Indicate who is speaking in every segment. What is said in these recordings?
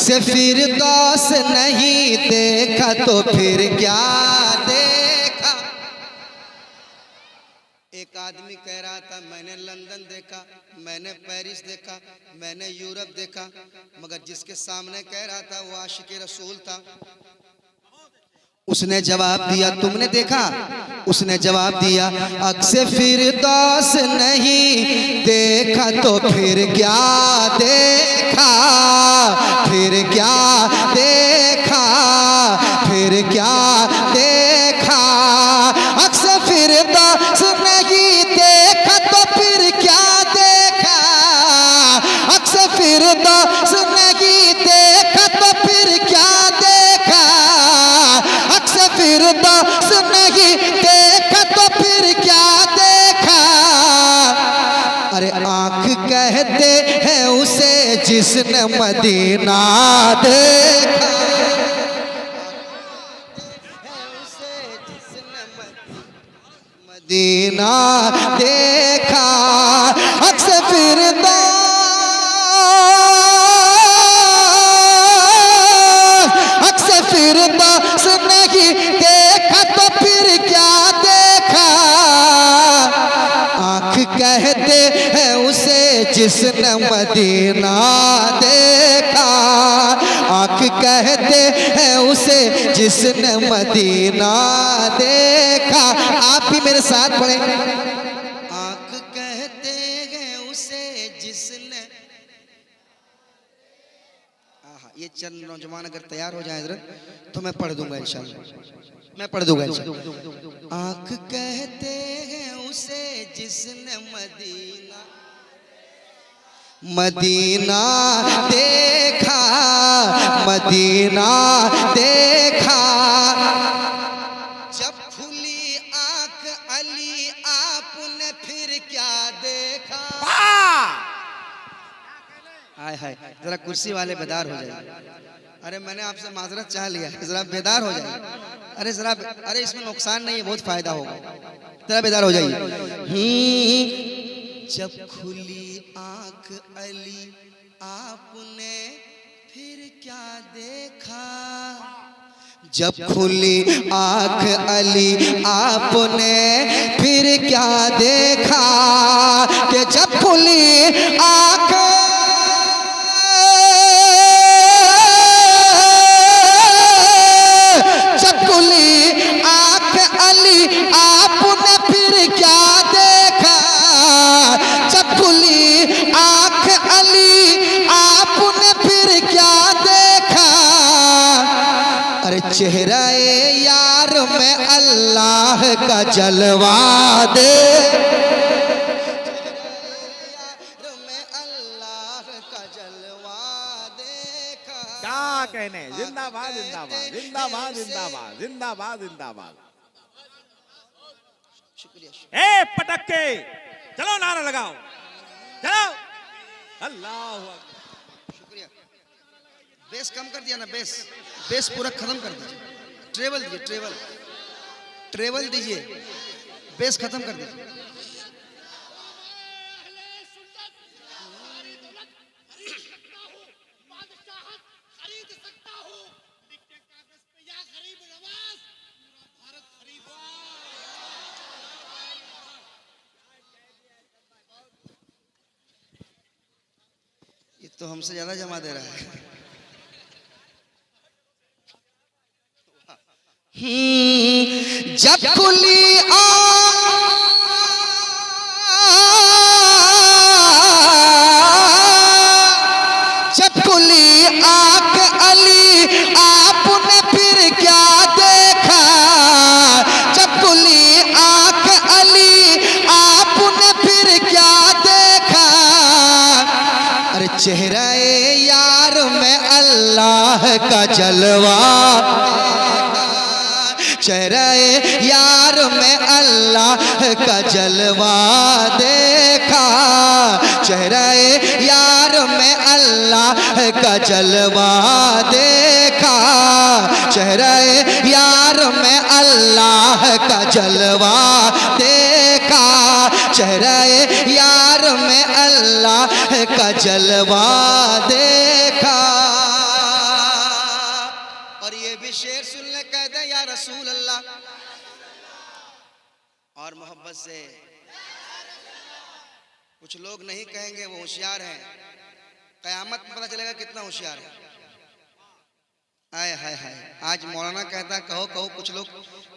Speaker 1: अक्स फिरदौस नहीं देखा तो फिर क्या देखा। एक आदमी कह रहा था मैंने लंदन देखा, मैंने पेरिस देखा, मैंने यूरोप देखा, मगर जिसके सामने कह रहा था वो आशिक रसूल था। उसने जवाब दिया तुमने देखा? उसने जवाब दिया अक्स फिरदौस नहीं देखा तो फिर क्या देखा, फिर क्या देखा, फिर क्या देखा। अक्स फिरदौस नहीं देखा तो फिर क्या देखा, अक्स फिरदौस नहीं देखा तो फिर क्या देखा, अक्स फिरदौस नहीं देखा तो फिर क्या देखा। अरे आँख कहते हैं उसे जिसने मदीना देखा, मदीना देखा। अक्स फिरदौस, अक्स फिरदौस नहीं देखा तो फिर क्या देखा। आँख कहते हैं उसे जिसने मदीना देखा, आँख कहते हैं उसे जिसने मदीना देखा। आप भी मेरे साथ पढ़ें। आँख कहते हैं उसे जिसने, ये चंद नौजवान अगर तैयार हो जाए हजरत तो मैं पढ़ दूंगा इंशाल्लाह, मैं पढ़ दूंगा इंशाल्लाह। आँख कहते हैं उसे जिसने मदीना, मदीना देखा, मदीना देखा। जब खुली आँख अली आपने फिर क्या देखा। हाय हाय, जरा कुर्सी वाले बेदार हो जाए। अरे मैंने आपसे माजरत चाह लिया, जरा बेदार हो जाए। अरे जरा, अरे इसमें नुकसान नहीं है, बहुत फायदा होगा, जरा बेदार हो जाइए। जब खुली आँख अली आपने फिर क्या देखा, जब खुली आँख अली आपने फिर क्या देखा। कि जब खुली आँख, जब खुली आँख अली आपने फिर क्या देखा, जब खुली आँख अली आपने फिर क्या देखा। अरे चेहरा-ए यार में अल्लाह का जलवा दे, में अल्लाह का जलवा देखा।
Speaker 2: क्या कहने, जिंदाबाद जिंदाबाद जिंदाबाद जिंदाबाद जिंदाबाद जिंदाबाद।
Speaker 1: शुक्रिया।
Speaker 2: ए पटक्के चलो नारा लगाओ, चलो। अल्लाह
Speaker 1: शुक्रिया। बेस कम कर दिया ना, बेस, बेस पूरा खत्म कर दीजिए। ट्रेवल दीजिए, ट्रेवल, ट्रेवल दीजिए, बेस खत्म कर दीजिए। ये तो हमसे ज्यादा जमा दे रहा है। जब खुली जब खुली आँख अली आपने फिर क्या देखा, जब खुली आँख अली आपने फिर क्या देखा। अरे चेहरा-ए यार में अल्लाह का जलवा, चेहरा-ए यार में अल्लाह का जलवा देखा, चेहरा-ए यार में अल्लाह का जलवा देखा, चेहरा-ए यार में अल्लाह का जलवा देखा, चेहरा-ए यार में अल्लाह का जलवा देखा। भी शेर सुन ले कह दे या रसूल अल्लाह, और मोहब्बत से। कुछ लोग नहीं कहेंगे वो होशियार हैं, कयामत में पता चलेगा कितना होशियार है। आय हाय हाय, आज मौलाना कहता है कहो कहो, कुछ लोग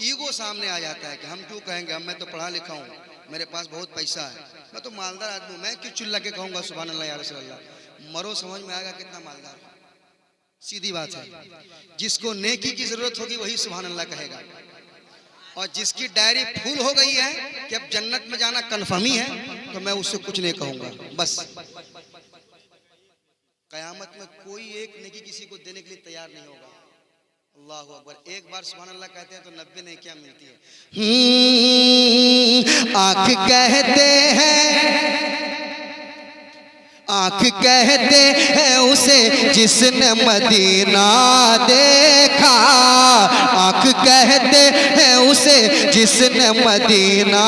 Speaker 1: ईगो सामने आ जाता है कि हम क्यों कहेंगे, मैं तो पढ़ा लिखा हूँ, मेरे पास बहुत पैसा है, मैं तो मालदार आदमी हूँ, मैं क्यों चिल्ला के कहूँगा सुभान अल्लाह या रसूल अल्लाह। मरो समझ में आएगा कितना मालदार है। सीधी बात है, जिसको नेकी की जरूरत होगी वही सुभान अल्लाह कहेगा, और जिसकी डायरी फुल हो गई है कि अब जन्नत में जाना कन्फर्म ही है, तो मैं उससे कुछ नहीं कहूँगा। बस कयामत में कोई एक नेकी किसी को देने के लिए तैयार नहीं होगा। अल्लाह अकबर, एक बार सुभान अल्लाह कहते हैं तो 90 नेकियां मिलती है। आँख कहते हैं, आँख कहते हैं उसे जिसने मदीना देखा, आँख कहते हैं उसे जिसने मदीना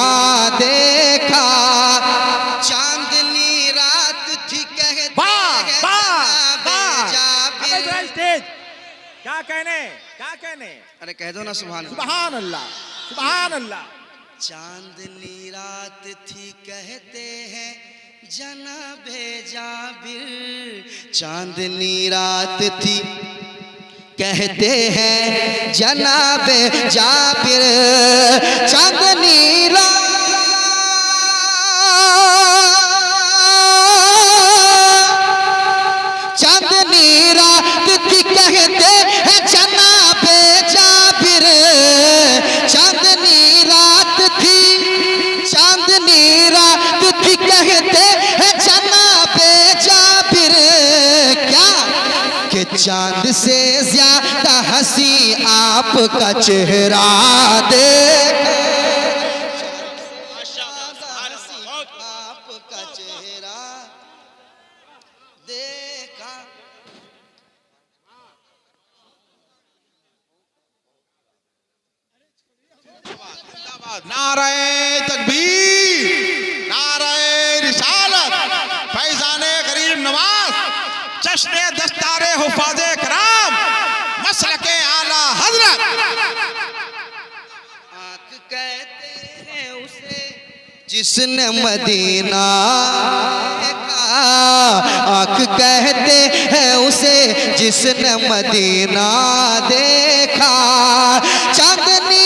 Speaker 1: देखा। चांदनी रात थी कहते
Speaker 2: क्या कहने, क्या कहने,
Speaker 1: अरे कह दो ना सुभान
Speaker 2: सुभान अल्लाह, सुभान अल्लाह।
Speaker 1: चांदनी रात थी कहते हैं जनाबे जाबिर, चांदनी रात थी कहते हैं जनाबे जाबिर। चांदनी रात, चांदनी रात थी कहते हैं जनाबे जाबिर। चांदनी रात थी, चांदनी रात थी कहते हैं जनाबे जाबिर। क्या कि चांद से ज्यादा हंसी आपका चेहरा देखे, आपका चेहरा देखा।
Speaker 2: नारे तकबीर, नारे रिसालत, फैजाने गरीब नवाज, जश्ने दस्तारे हुफाज़े कराम, मसलके आला हजरत।
Speaker 1: आँख कहते हैं उसे जिसने मदीना देखा, आँख कहते हैं उसे जिसने मदीना देखा। चांदनी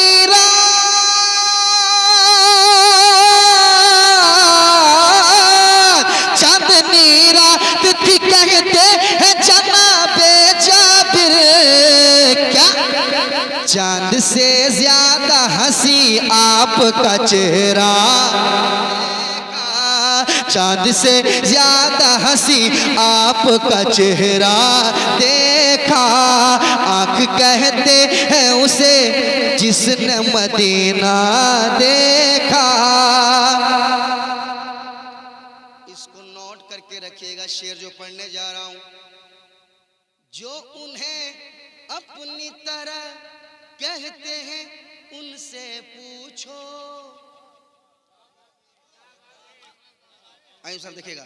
Speaker 1: कहते हैं जनाबे जाबिर। क्या चांद से ज्यादा हंसी आपका चेहरा, चांद से ज्यादा हंसी आपका चेहरा देखा। आँख कहते हैं उसे जिसने मदीना देखा। रखिएगा, शेर जो पढ़ने जा रहा हूं। जो उन्हें अपनी तरह कहते हैं उनसे पूछो। आइए सब देखिएगा।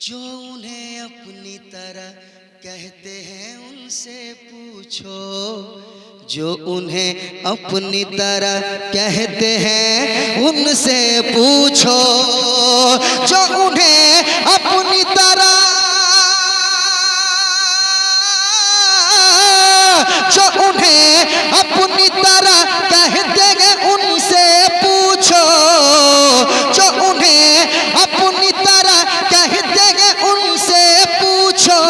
Speaker 1: जो उन्हें अपनी तरह कहते हैं उनसे पूछो, जो उन्हें अपनी तरह कहते हैं उनसे पूछो। जो उन्हें अपनी तरह, जो उन्हें अपनी तरह कहते हैं उनसे पूछो। जो उन्हें अपनी तरह कहते हैं उनसे पूछो।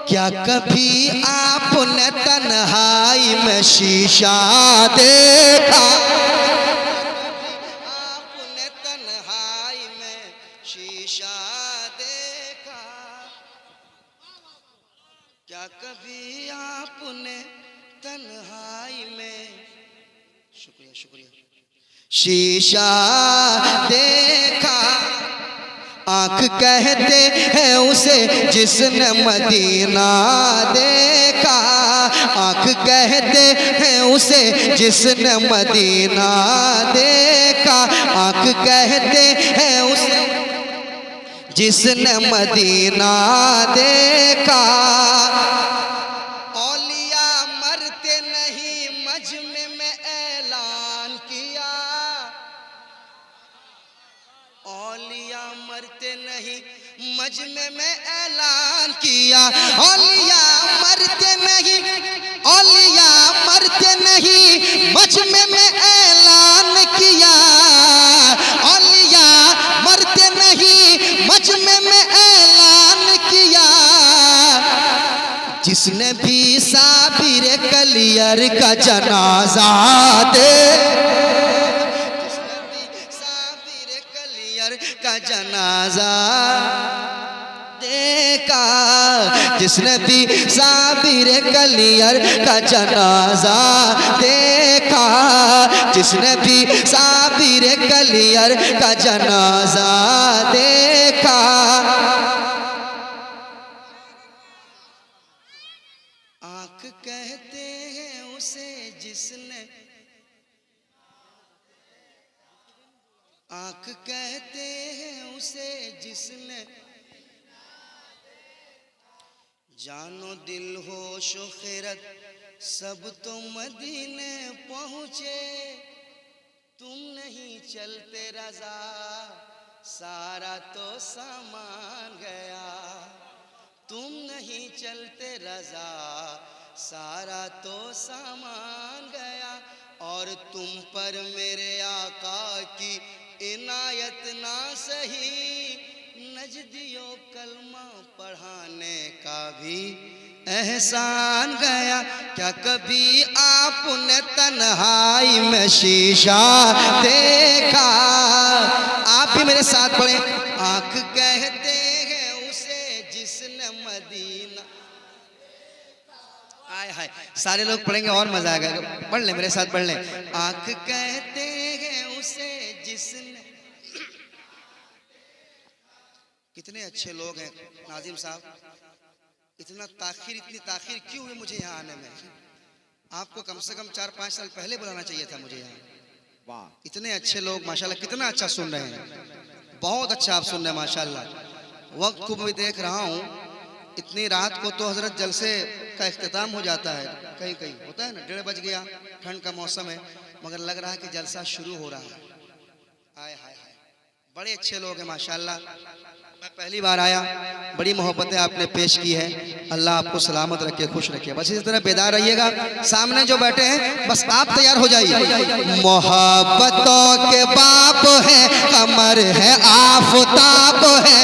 Speaker 1: क्या कभी आपने तन्हाई में शीशा देखा? आपने तन्हाई में शीशा देखा? क्या कभी आपने तन्हाई में, शुक्रिया शुक्रिया, शीशा देखा? आँख कहते हैं उसे जिसने मदीना देखा। आँख कहते हैं उसे जिसने मदीना देखा। आँख कहते हैं उसे जिसने मदीना देखा। मजमे में ऐलान किया, औलिया मरते नहीं, औलिया मरते नहीं, मजमे में ऐलान किया, औलिया मरते नहीं, मजमे में ऐलान किया। जिसने भी साबिर कलियर का जनाजा दे, जिसने भी साबिर कलियर का जनाजा देखा, जिसने भी साबिर कलियर का जनाजा देखा, जिसने भी साबिर कलियर का जनाजा देखा। आँख कहते हैं उसे जिसने, आँख कहते हैं उसे जिसने, जानो दिल होश खैरत सब तो मदीने पहुँचे, तुम नहीं चलते रजा सारा तो सामान गया, तुम नहीं चलते रजा सारा तो सामान गया। और तुम पर मेरे आका की इनायत ना सही, नजदियो कलमा पढ़ाने का भी एहसान गया। क्या कभी आपने तन्हाई में शीशा देखा? आप भी मेरे साथ पढ़े। आँख कहते हैं उसे जिसने मदीना, आय हाय सारे लोग पढ़ेंगे और मजा आएगा। पढ़ ले मेरे साथ, पढ़ ले। आँख कहते हैं उसे जिसने, कितने अच्छे लोग हैं नाजिम साहब, इतना ताखिर, इतनी ताखिर क्यों हुई मुझे यहाँ आने में? आपको कम से कम 4-5 साल पहले बुलाना चाहिए था मुझे यहाँ।
Speaker 2: वाह,
Speaker 1: इतने अच्छे लोग माशाल्लाह, कितना अच्छा सुन रहे हैं, बहुत अच्छा आप सुन रहे हैं माशाल्लाह। वक्त को भी देख रहा हूँ, इतनी रात को तो हजरत जलसे का इख्तिताम हो जाता है, कहीं कहीं होता है ना, 1:30 बज गया, ठंड का मौसम है, मगर लग रहा है कि जलसा शुरू हो रहा है। हाय हाय हाय, बड़े अच्छे लोग हैं माशाल्लाह। मैं पहली बार आया, बड़ी मोहब्बतें आपने पेश की है। अल्लाह आपको सलामत रखे, खुश रखे। बस इसी तरह बेदार रहिएगा। सामने जो बैठे हैं बस आप तैयार हो जाइए। मोहब्बतों के बाप है, कमर है, आफताब है।